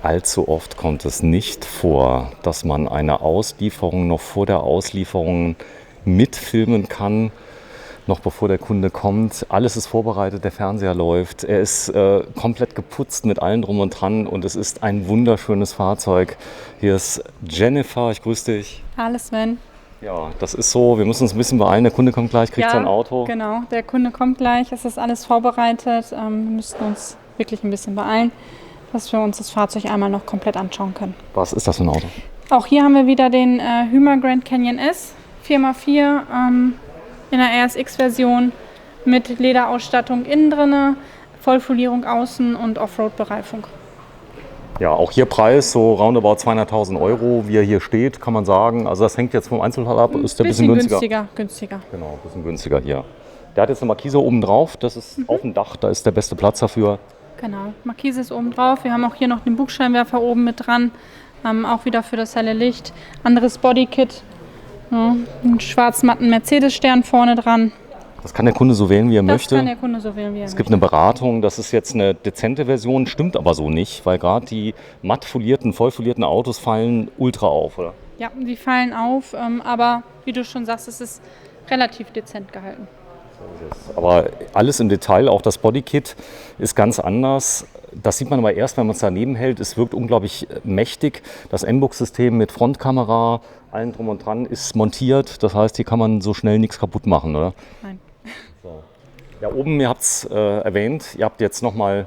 Allzu oft kommt es nicht vor, dass man eine Auslieferung noch vor der Auslieferung mitfilmen kann, noch bevor der Kunde kommt. Alles ist vorbereitet, der Fernseher läuft, er ist komplett geputzt mit allem drum und dran und es ist ein wunderschönes Fahrzeug. Hier ist Jennifer, ich grüße dich. Hallo Sven. Ja, das ist so, wir müssen uns ein bisschen beeilen, der Kunde kommt gleich, kriegt sein Auto. Genau, der Kunde kommt gleich, es ist alles vorbereitet. Wir müssten uns wirklich ein bisschen beeilen, dass wir uns das Fahrzeug einmal noch komplett anschauen können. Was ist das für ein Auto? Auch hier haben wir wieder den Hymer Grand Canyon S 4x4 in der RSX-Version mit Lederausstattung innen drinne, Vollfolierung außen und Offroad-Bereifung. Ja, auch hier Preis so roundabout 200.000 €, wie er hier steht, kann man sagen. Also das hängt jetzt vom Einzelteil ab, ist der ein bisschen günstiger. Günstiger. Genau, ein bisschen günstiger hier. Der hat jetzt eine Markise oben drauf, das ist auf dem Dach, da ist der beste Platz dafür. Genau, Markise ist oben drauf. Wir haben auch hier noch den Bugscheinwerfer oben mit dran, auch wieder für das helle Licht. Anderes Bodykit, ja, einen schwarz-matten Mercedes-Stern vorne dran. Das kann der Kunde so wählen, wie er möchte. Das kann der Kunde so wählen, wie er möchte. Es gibt eine Beratung, das ist jetzt eine dezente Version, stimmt aber so nicht, weil gerade die matt folierten, voll folierten Autos fallen ultra auf, oder? Ja, die fallen auf, aber wie du schon sagst, es ist relativ dezent gehalten. Aber alles im Detail, auch das Bodykit ist ganz anders. Das sieht man aber erst, wenn man es daneben hält. Es wirkt unglaublich mächtig. Das M-Box-System mit Frontkamera, allen drum und dran, ist montiert. Das heißt, hier kann man so schnell nichts kaputt machen, oder? Nein. So. Ja, oben, ihr habt es erwähnt, ihr habt jetzt nochmal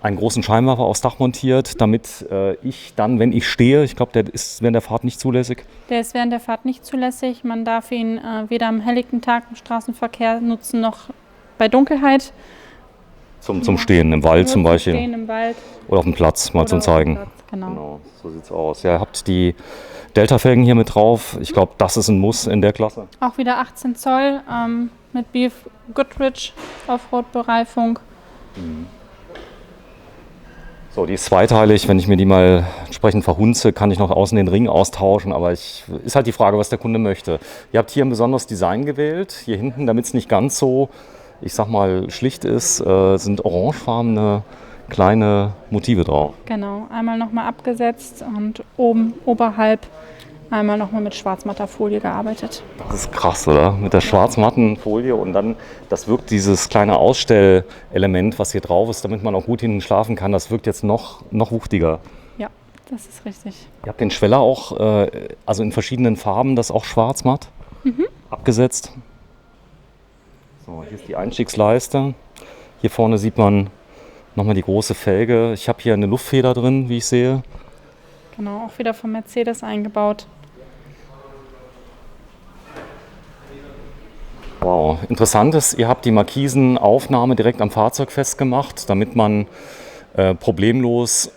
einen großen Scheinwerfer aufs Dach montiert, damit ich dann, wenn ich stehe, ich glaube, der ist während der Fahrt nicht zulässig. Der ist während der Fahrt nicht zulässig. Man darf ihn weder am helllichten Tag im Straßenverkehr nutzen, noch bei Dunkelheit. Zum Stehen im Wald zum Beispiel. Stehen im Wald. Oder auf dem Platz, mal Oder zum Zeigen. Platz, genau. So sieht's aus. Ja, ihr habt die Delta-Felgen hier mit drauf. Ich glaube, das ist ein Muss in der Klasse. Auch wieder 18 Zoll mit Beef Goodrich Offroad-Bereifung. So, die ist zweiteilig. Wenn ich mir die mal entsprechend verhunze, kann ich noch außen den Ring austauschen. Aber ist halt die Frage, was der Kunde möchte. Ihr habt hier ein besonderes Design gewählt. Hier hinten, damit es nicht ganz so, ich sag mal, schlicht ist, sind orangefarbene kleine Motive drauf. Genau, einmal nochmal abgesetzt und oben, oberhalb, einmal nochmal mit schwarzmatter Folie gearbeitet. Das ist krass, oder? Mit der schwarzmatten Folie und dann, das wirkt dieses kleine Ausstellelement, was hier drauf ist, damit man auch gut hinten schlafen kann, das wirkt jetzt noch wuchtiger. Ja, das ist richtig. Ihr habt den Schweller auch, also in verschiedenen Farben, das auch schwarzmatt abgesetzt. So, hier ist die Einstiegsleiste. Hier vorne sieht man nochmal die große Felge. Ich habe hier eine Luftfeder drin, wie ich sehe. Genau, auch wieder vom Mercedes eingebaut. Wow, interessant ist, ihr habt die Markisenaufnahme direkt am Fahrzeug festgemacht, damit man problemlos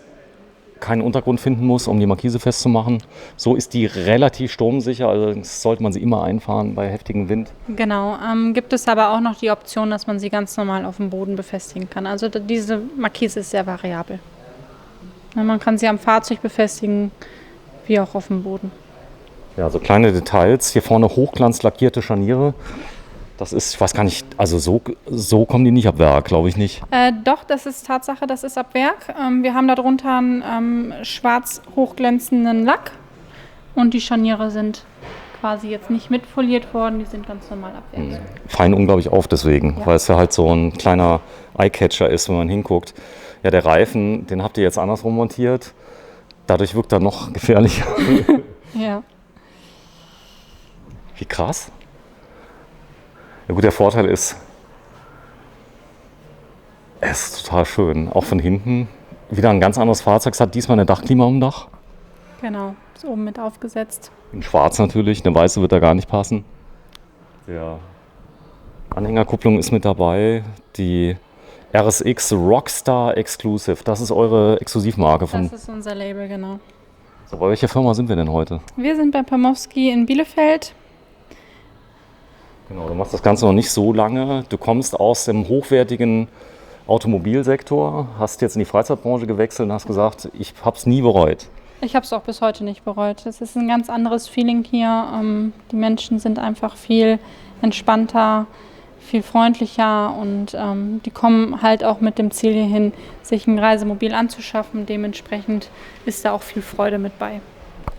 keinen Untergrund finden muss, um die Markise festzumachen. So ist die relativ sturmsicher, also sollte man sie immer einfahren bei heftigem Wind. Genau, gibt es aber auch noch die Option, dass man sie ganz normal auf dem Boden befestigen kann. Also diese Markise ist sehr variabel. Man kann sie am Fahrzeug befestigen, wie auch auf dem Boden. Ja, so kleine Details. Hier vorne hochglanzlackierte Scharniere. Das ist, ich weiß gar nicht, also so kommen die nicht ab Werk, glaube ich nicht. Doch, das ist Tatsache, das ist ab Werk. Wir haben darunter einen schwarz hochglänzenden Lack und die Scharniere sind quasi jetzt nicht mitfoliert worden, die sind ganz normal ab Werk. Fallen unglaublich auf deswegen, weil es ja halt so ein kleiner Eyecatcher ist, wenn man hinguckt. Ja, der Reifen, den habt ihr jetzt andersrum montiert. Dadurch wirkt er noch gefährlicher. Ja. Wie krass. Ja gut, der Vorteil ist, es ist total schön. Auch von hinten. Wieder ein ganz anderes Fahrzeug. Es hat diesmal eine Dachklima am Dach. Genau, ist oben mit aufgesetzt. In schwarz natürlich, eine weiße wird da gar nicht passen. Ja. Anhängerkupplung ist mit dabei. Die RSX Rockstar Exclusive, das ist eure Exklusivmarke. Das ist unser Label, genau. So, bei welcher Firma sind wir denn heute? Wir sind bei Pamowski in Bielefeld. Genau, du machst das Ganze noch nicht so lange. Du kommst aus dem hochwertigen Automobilsektor, hast jetzt in die Freizeitbranche gewechselt und hast gesagt, ich habe es nie bereut. Ich habe es auch bis heute nicht bereut. Es ist ein ganz anderes Feeling hier. Die Menschen sind einfach viel entspannter, viel freundlicher und die kommen halt auch mit dem Ziel hierhin, sich ein Reisemobil anzuschaffen. Dementsprechend ist da auch viel Freude mit bei.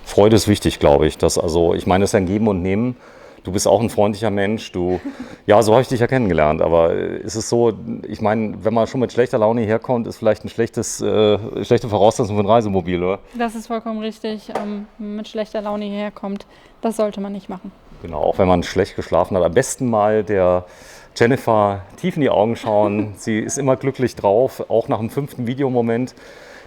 Freude ist wichtig, glaube ich. Ich meine, es ist ein Geben und Nehmen. Du bist auch ein freundlicher Mensch. Ja, so habe ich dich ja kennengelernt. Aber ist es so, ich meine, wenn man schon mit schlechter Laune herkommt, ist vielleicht eine schlechte Voraussetzung für ein Reisemobil, oder? Das ist vollkommen richtig. Mit schlechter Laune hierher kommt, das sollte man nicht machen. Genau, auch wenn man schlecht geschlafen hat. Am besten mal der Jennifer tief in die Augen schauen. Sie ist immer glücklich drauf, auch nach dem 5. Videomoment.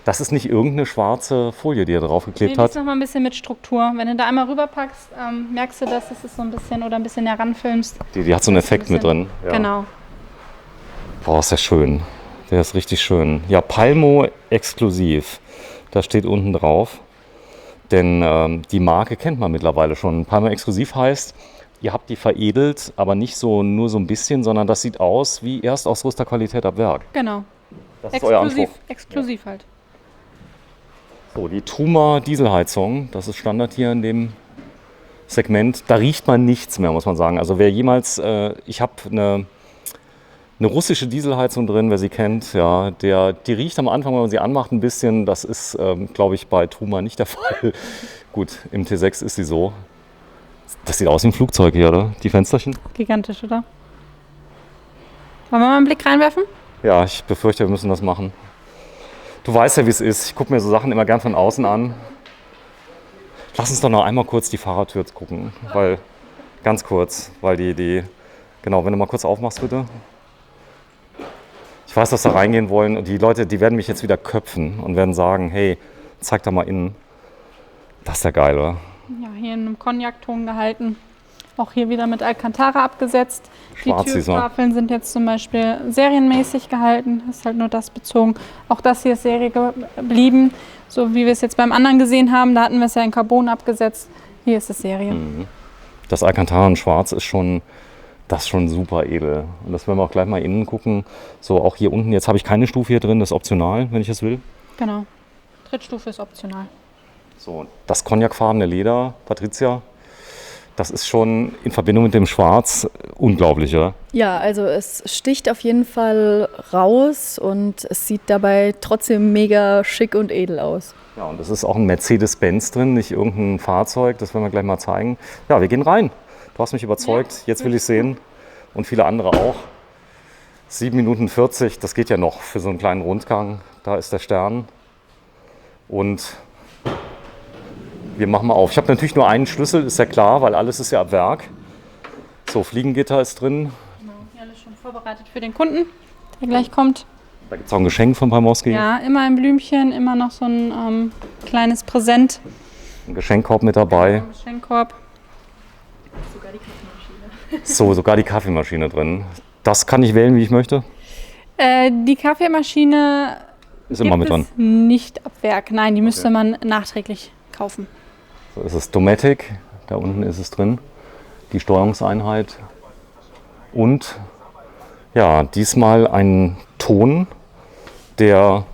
Das ist nicht irgendeine schwarze Folie, die er draufgeklebt Die hat. ist noch mal ein bisschen mit Struktur. Wenn du da einmal rüberpackst, merkst du, dass es so ein bisschen oder ein bisschen heranfilmst. Die hat so einen Effekt mit drin. Ja. Genau. Boah, ist der schön. Der ist richtig schön. Ja, Palmo exklusiv. Da steht unten drauf. Denn die Marke kennt man mittlerweile schon. Palmo exklusiv heißt, ihr habt die veredelt, aber nicht nur so ein bisschen, sondern das sieht aus wie Erstausrüsterqualität ab Werk. Genau. Das ist euer Anspruch. Exklusiv halt. So, die Truma Dieselheizung, das ist Standard hier in dem Segment. Da riecht man nichts mehr, muss man sagen. Also wer jemals, ich habe eine russische Dieselheizung drin, wer sie kennt, ja, die riecht am Anfang, wenn man sie anmacht, ein bisschen. Das ist, glaube ich, bei Truma nicht der Fall. Gut, im T6 ist sie so. Das sieht aus wie ein Flugzeug hier, oder? Die Fensterchen? Gigantisch, oder? Wollen wir mal einen Blick reinwerfen? Ja, ich befürchte, wir müssen das machen. Du weißt ja, wie es ist. Ich gucke mir so Sachen immer gern von außen an. Lass uns doch noch einmal kurz die Fahrertür gucken. Ganz kurz, weil genau, wenn du mal kurz aufmachst, bitte. Ich weiß, dass da reingehen wollen und die Leute, die werden mich jetzt wieder köpfen und werden sagen, hey, zeig da mal innen. Das ist ja geil, oder? Ja, hier in einem Cognac-Ton gehalten. Auch hier wieder mit Alcantara abgesetzt. Schwarz, die Türtafeln sind jetzt zum Beispiel serienmäßig gehalten. Ist halt nur das bezogen. Auch das hier ist Serie geblieben. So wie wir es jetzt beim anderen gesehen haben. Da hatten wir es ja in Carbon abgesetzt. Hier ist es Serie. Das Alcantara in Schwarz ist schon super edel. Und das werden wir auch gleich mal innen gucken. So, auch hier unten, jetzt habe ich keine Stufe hier drin, das ist optional, wenn ich es will. Genau. Trittstufe ist optional. So, das cognacfarbene Leder, Patricia, das ist schon in Verbindung mit dem Schwarz unglaublich, oder? Ja, also es sticht auf jeden Fall raus und es sieht dabei trotzdem mega schick und edel aus. Ja, und es ist auch ein Mercedes-Benz drin, nicht irgendein Fahrzeug, das werden wir gleich mal zeigen. Ja, wir gehen rein. Du hast mich überzeugt, jetzt will ich sehen und viele andere auch. 7 Minuten 40, das geht ja noch für so einen kleinen Rundgang. Da ist der Stern und wir machen mal auf. Ich habe natürlich nur einen Schlüssel, ist ja klar, weil alles ist ja ab Werk. So, Fliegengitter ist drin. Genau, hier alles schon vorbereitet für den Kunden, der gleich kommt. Da gibt es auch ein Geschenk von Palmowski. Ja, immer ein Blümchen, immer noch so ein kleines Präsent. Ein Geschenkkorb mit dabei. Ein Geschenkkorb. Sogar die Kaffeemaschine. So, sogar die Kaffeemaschine drin. Das kann ich wählen, wie ich möchte. Die Kaffeemaschine Ist immer mit dran. Nicht ab Werk. Nein, die müsste man nachträglich kaufen. So ist es Dometic, da unten ist es drin, die Steuerungseinheit und ja, diesmal ein Ton, der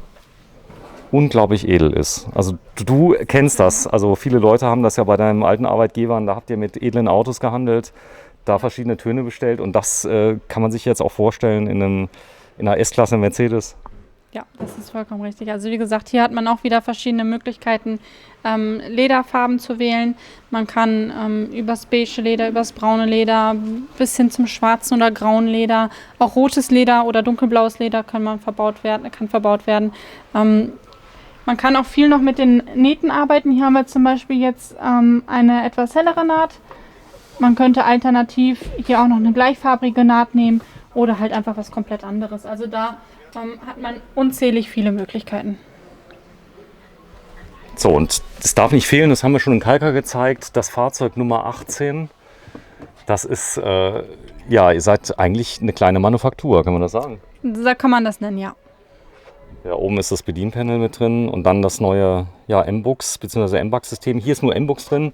unglaublich edel ist. Also du kennst das, also viele Leute haben das ja bei deinem alten Arbeitgeber, da habt ihr mit edlen Autos gehandelt, da verschiedene Töne bestellt und das kann man sich jetzt auch vorstellen in einer S-Klasse Mercedes. Ja, das ist vollkommen richtig. Also wie gesagt, hier hat man auch wieder verschiedene Möglichkeiten, Lederfarben zu wählen. Man kann übers beige Leder, übers braune Leder bis hin zum schwarzen oder grauen Leder, auch rotes Leder oder dunkelblaues Leder kann verbaut werden. Man kann auch viel noch mit den Nähten arbeiten. Hier haben wir zum Beispiel jetzt eine etwas hellere Naht. Man könnte alternativ hier auch noch eine gleichfarbige Naht nehmen oder halt einfach was komplett anderes. Also da hat man unzählig viele Möglichkeiten. So, und das darf nicht fehlen, das haben wir schon in Kalka gezeigt, das Fahrzeug Nummer 18. Das ist, ja, ihr seid eigentlich eine kleine Manufaktur, kann man das sagen? Da kann man das nennen, ja. Ja, oben ist das Bedienpanel mit drin und dann das neue M-Bux bzw. M-Bux-System. Hier ist nur M-Bux drin.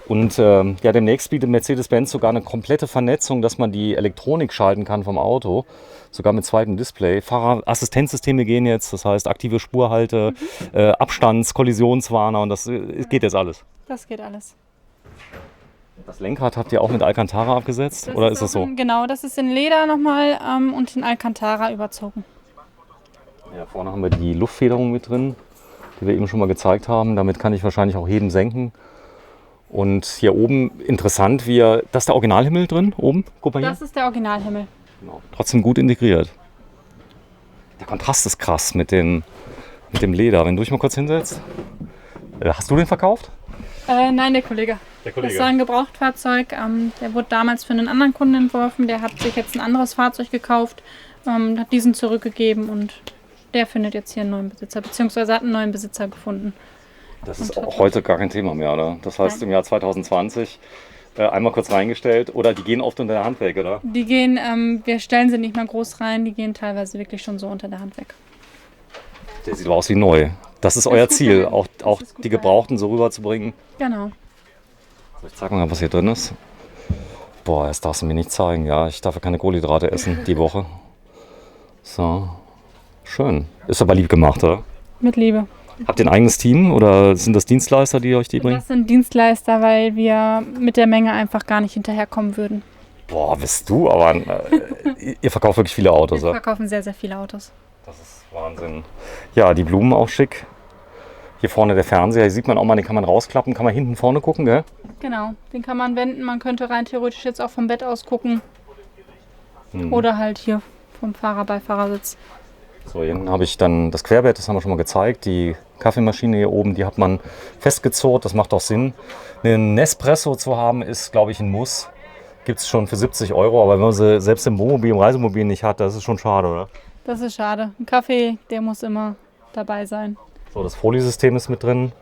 Und ja, demnächst bietet Mercedes-Benz sogar eine komplette Vernetzung, dass man die Elektronik schalten kann vom Auto, sogar mit zweitem Display. Fahrerassistenzsysteme gehen jetzt, das heißt aktive Spurhalte, Abstands-, Kollisionswarner und das geht jetzt alles. Das geht alles. Das Lenkrad habt ihr auch mit Alcantara abgesetzt, oder ist das so? Genau, das ist in Leder nochmal und in Alcantara überzogen. Ja, vorne haben wir die Luftfederung mit drin, die wir eben schon mal gezeigt haben. Damit kann ich wahrscheinlich auch heben, senken. Und hier oben interessant, das ist der Originalhimmel drin, oben, guck mal hier. Das ist der Originalhimmel. Genau. Trotzdem gut integriert. Der Kontrast ist krass mit dem Leder. Wenn du dich mal kurz hinsetzt. Hast du den verkauft? Nein, der Kollege. Das war ein Gebrauchtfahrzeug. Der wurde damals für einen anderen Kunden entworfen. Der hat sich jetzt ein anderes Fahrzeug gekauft, hat diesen zurückgegeben und der findet jetzt hier einen neuen Besitzer, beziehungsweise hat einen neuen Besitzer gefunden. Das ist auch heute gar kein Thema mehr, oder? Das heißt, im Jahr 2020 einmal kurz reingestellt oder die gehen oft unter der Hand weg, oder? Die gehen, wir stellen sie nicht mal groß rein, die gehen teilweise wirklich schon so unter der Hand weg. Der sieht aber aus wie neu. Das ist euer Ziel, auch die Gebrauchten so rüberzubringen. Genau. Ich zeig mal, was hier drin ist. Boah, das darfst du mir nicht zeigen. Ja, ich darf ja keine Kohlenhydrate essen die Woche. So, schön. Ist aber lieb gemacht, oder? Mit Liebe. Habt ihr ein eigenes Team oder sind das Dienstleister, die euch die bringen? Das sind Dienstleister, weil wir mit der Menge einfach gar nicht hinterherkommen würden. Boah, bist du, aber ihr verkauft wirklich viele Autos, Wir oder? verkaufen sehr, sehr viele Autos. Das ist Wahnsinn. Ja, die Blumen auch schick. Hier vorne der Fernseher, hier sieht man auch mal, den kann man rausklappen, kann man hinten vorne gucken, gell? Genau, den kann man wenden. Man könnte rein theoretisch jetzt auch vom Bett aus gucken. Oder halt hier vom Beifahrersitz. So, hier hinten habe ich dann das Querbett, das haben wir schon mal gezeigt. Die Kaffeemaschine hier oben, die hat man festgezurrt, das macht auch Sinn. Einen Nespresso zu haben, ist, glaube ich, ein Muss. Gibt es schon für 70 €, aber wenn man sie selbst im Wohnmobil, im Reisemobil nicht hat, das ist schon schade, oder? Das ist schade. Ein Kaffee, der muss immer dabei sein. So, das Foliesystem ist mit drin.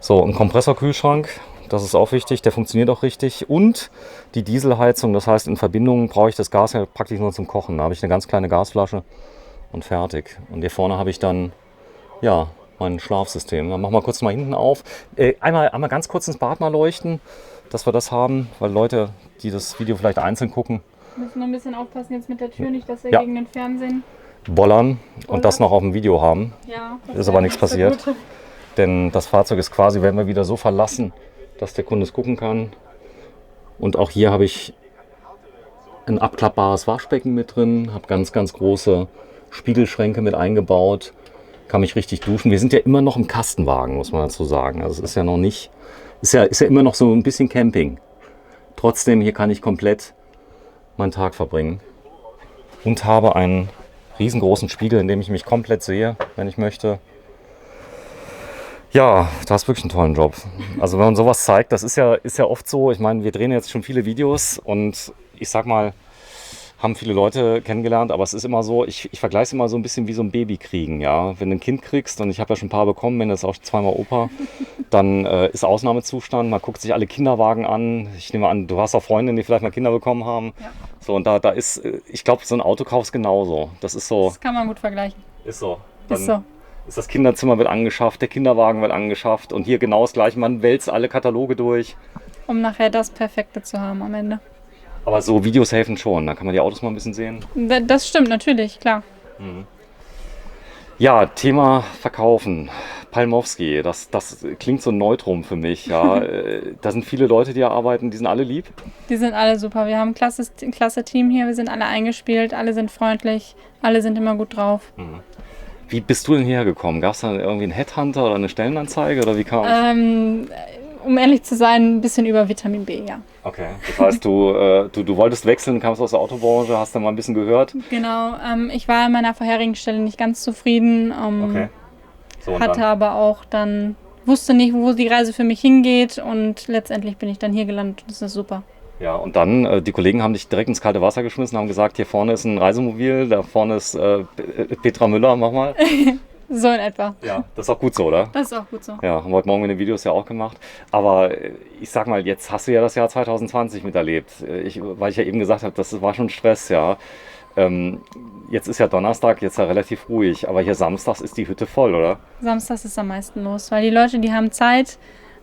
So, ein Kompressorkühlschrank, das ist auch wichtig, der funktioniert auch richtig. Und die Dieselheizung, das heißt, in Verbindung brauche ich das Gas ja praktisch nur zum Kochen. Da habe ich eine ganz kleine Gasflasche und fertig. Und hier vorne habe ich dann, ja, mein Schlafsystem. Dann machen wir kurz mal hinten auf. Einmal ganz kurz ins Bad mal leuchten, dass wir das haben, weil Leute, die das Video vielleicht einzeln gucken, Wir müssen noch ein bisschen aufpassen jetzt mit der Tür, nicht dass er Ja. gegen den Fernsehen. bollern und das noch auf dem Video haben. Ja, das Ist wäre aber nichts nicht so passiert. gut. Denn das Fahrzeug ist quasi, werden wir wieder so verlassen, dass der Kunde es gucken kann. Und auch hier habe ich ein abklappbares Waschbecken mit drin, habe ganz, ganz große Spiegelschränke mit eingebaut, kann mich richtig duschen. Wir sind ja immer noch im Kastenwagen, muss man dazu sagen. Also es ist ja noch nicht, ist ja immer noch so ein bisschen Camping. Trotzdem, hier kann ich komplett meinen Tag verbringen. Und habe einen riesengroßen Spiegel, in dem ich mich komplett sehe, wenn ich möchte. Ja, du hast wirklich einen tollen Job. Also wenn man sowas zeigt, das ist ja oft so. Ich meine, wir drehen jetzt schon viele Videos und ich sag mal, haben viele Leute kennengelernt, aber es ist immer so, ich vergleiche es immer so ein bisschen wie so ein Baby kriegen. Ja? Wenn du ein Kind kriegst, und ich habe ja schon ein paar bekommen, wenn das auch zweimal Opa, dann ist Ausnahmezustand. Man guckt sich alle Kinderwagen an. Ich nehme an, du hast auch Freundinnen, die vielleicht mal Kinder bekommen haben. Ja. So, und da ist, ich glaube, so ein Autokauf ist genauso. Das ist so. Das kann man gut vergleichen. Ist so. Ist so. Ist das Kinderzimmer wird angeschafft, der Kinderwagen wird angeschafft und hier genau das gleiche. Man wälzt alle Kataloge durch. Um nachher das Perfekte zu haben am Ende. Aber so Videos helfen schon, da kann man die Autos mal ein bisschen sehen. Das stimmt, natürlich, klar. Ja, Thema Verkaufen. Palmowski, das klingt so neutrum für mich. Ja. Da sind viele Leute, die hier arbeiten, die sind alle lieb. Die sind alle super. Wir haben ein klasse Team hier, wir sind alle eingespielt, alle sind freundlich, alle sind immer gut drauf. Wie bist du denn hierher gekommen? Gab es da irgendwie einen Headhunter oder eine Stellenanzeige oder wie kam es? Um ehrlich zu sein, ein bisschen über Vitamin B, ja. Okay, das heißt, du wolltest wechseln, kamst aus der Autobranche, hast dann mal ein bisschen gehört. Genau, ich war in meiner vorherigen Stelle nicht ganz zufrieden, Okay. So, und hatte dann? aber auch dann, wusste nicht, wo die Reise für mich hingeht und letztendlich bin ich dann hier gelandet und das ist super. Ja, und dann, die Kollegen haben dich direkt ins kalte Wasser geschmissen, haben gesagt, hier vorne ist ein Reisemobil, da vorne ist Petra Müller, mach mal. So in etwa. Ja, das ist auch gut so, oder? Das ist auch gut so. Ja, haben wir heute Morgen in den Videos ja auch gemacht. Aber ich sag mal, jetzt hast du ja das Jahr 2020 miterlebt. Weil ich ja eben gesagt habe, das war schon Stress, ja. Jetzt ist ja Donnerstag, jetzt ja relativ ruhig. Aber hier samstags ist die Hütte voll, oder? Samstags ist am meisten los, weil die Leute, die haben Zeit,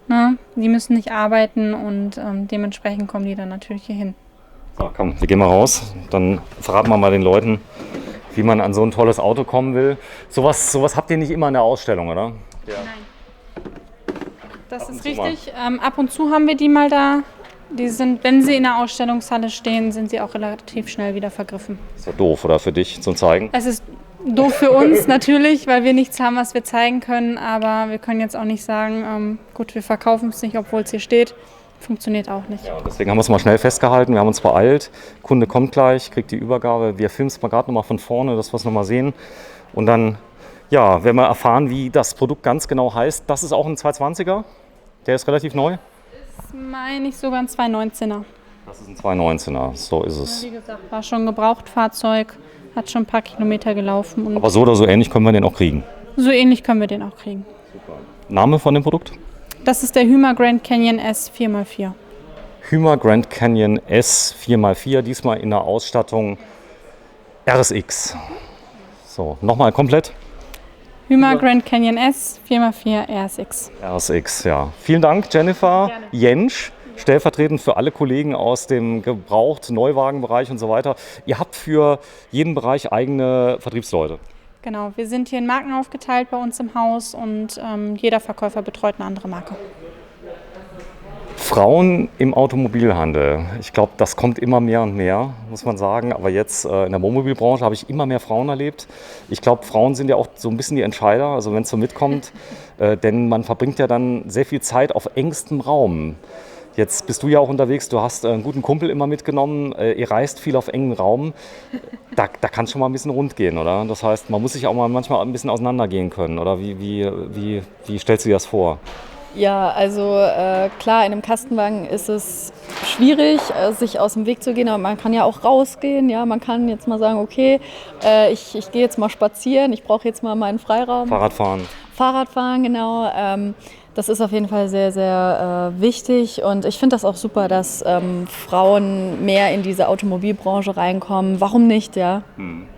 ne, die müssen nicht arbeiten und dementsprechend kommen die dann natürlich hier hin. So, komm, wir gehen mal raus. Dann verraten wir mal den Leuten, wie man an so ein tolles Auto kommen will. Sowas habt ihr nicht immer in der Ausstellung, oder? Ja. Nein. Das ist richtig. Ab und zu haben wir die mal da. Die sind, wenn sie in der Ausstellungshalle stehen, sind sie auch relativ schnell wieder vergriffen. Ist ja doof, oder für dich zum Zeigen? Es ist doof für uns natürlich, weil wir nichts haben, was wir zeigen können. Aber wir können jetzt auch nicht sagen, gut, wir verkaufen es nicht, obwohl es hier steht. Funktioniert auch nicht. Ja, deswegen haben wir es mal schnell festgehalten. Wir haben uns beeilt. Kunde kommt gleich, kriegt die Übergabe. Wir filmen es mal gerade nochmal von vorne, dass wir es nochmal sehen. Und dann ja, werden wir erfahren, wie das Produkt ganz genau heißt. Das ist auch ein 220er. Der ist relativ neu. Das meine ich sogar ein 219er. Das ist ein 219er, so ist es. Wie gesagt, war schon ein Gebrauchtfahrzeug, hat schon ein paar Kilometer gelaufen. Und Aber so oder so ähnlich können wir den auch kriegen. so ähnlich können wir den auch kriegen. Name von dem Produkt? Das ist der Hymer Grand Canyon S 4x4. Hymer Grand Canyon S 4x4, diesmal in der Ausstattung RSX. So, nochmal komplett. Hymer Grand Canyon S 4x4 RSX. RSX, ja. Vielen Dank, Jennifer Jentsch, stellvertretend für alle Kollegen aus dem Gebraucht-Neuwagenbereich und so weiter. Ihr habt für jeden Bereich eigene Vertriebsleute. Genau, wir sind hier in Marken aufgeteilt bei uns im Haus und jeder Verkäufer betreut eine andere Marke. Frauen im Automobilhandel. Ich glaube, das kommt immer mehr und mehr, muss man sagen. Aber jetzt in der Wohnmobilbranche habe ich immer mehr Frauen erlebt. Ich glaube, Frauen sind ja auch so ein bisschen die Entscheider, also wenn es so mitkommt. Denn man verbringt ja dann sehr viel Zeit auf engstem Raum. Jetzt bist du ja auch unterwegs, du hast einen guten Kumpel immer mitgenommen, ihr reist viel auf engem Raum. Da kann es schon mal ein bisschen rund gehen, oder? Das heißt, man muss sich auch mal manchmal ein bisschen auseinandergehen können, oder? Wie stellst du dir das vor? Ja, also klar, in einem Kastenwagen ist es schwierig, sich aus dem Weg zu gehen, aber man kann ja auch rausgehen. Ja? Man kann jetzt mal sagen, okay, ich gehe jetzt mal spazieren, ich brauche jetzt mal meinen Freiraum. Fahrradfahren, genau. Das ist auf jeden Fall sehr, sehr wichtig und ich finde das auch super, dass Frauen mehr in diese Automobilbranche reinkommen. Warum nicht, ja?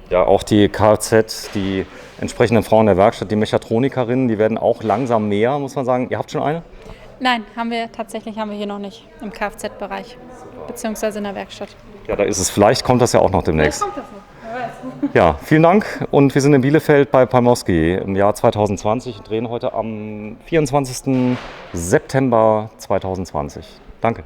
Ja, auch die Kfz, die entsprechenden Frauen der Werkstatt, die Mechatronikerinnen, die werden auch langsam mehr, muss man sagen. Ihr habt schon eine? Nein, haben wir hier noch nicht im Kfz-Bereich, beziehungsweise in der Werkstatt. Ja, da ist es. Vielleicht kommt das ja auch noch demnächst. Kommt das noch? Wer weiß. Ja, vielen Dank und wir sind in Bielefeld bei Palmowski im Jahr 2020 und drehen heute am 24. September 2020. Danke.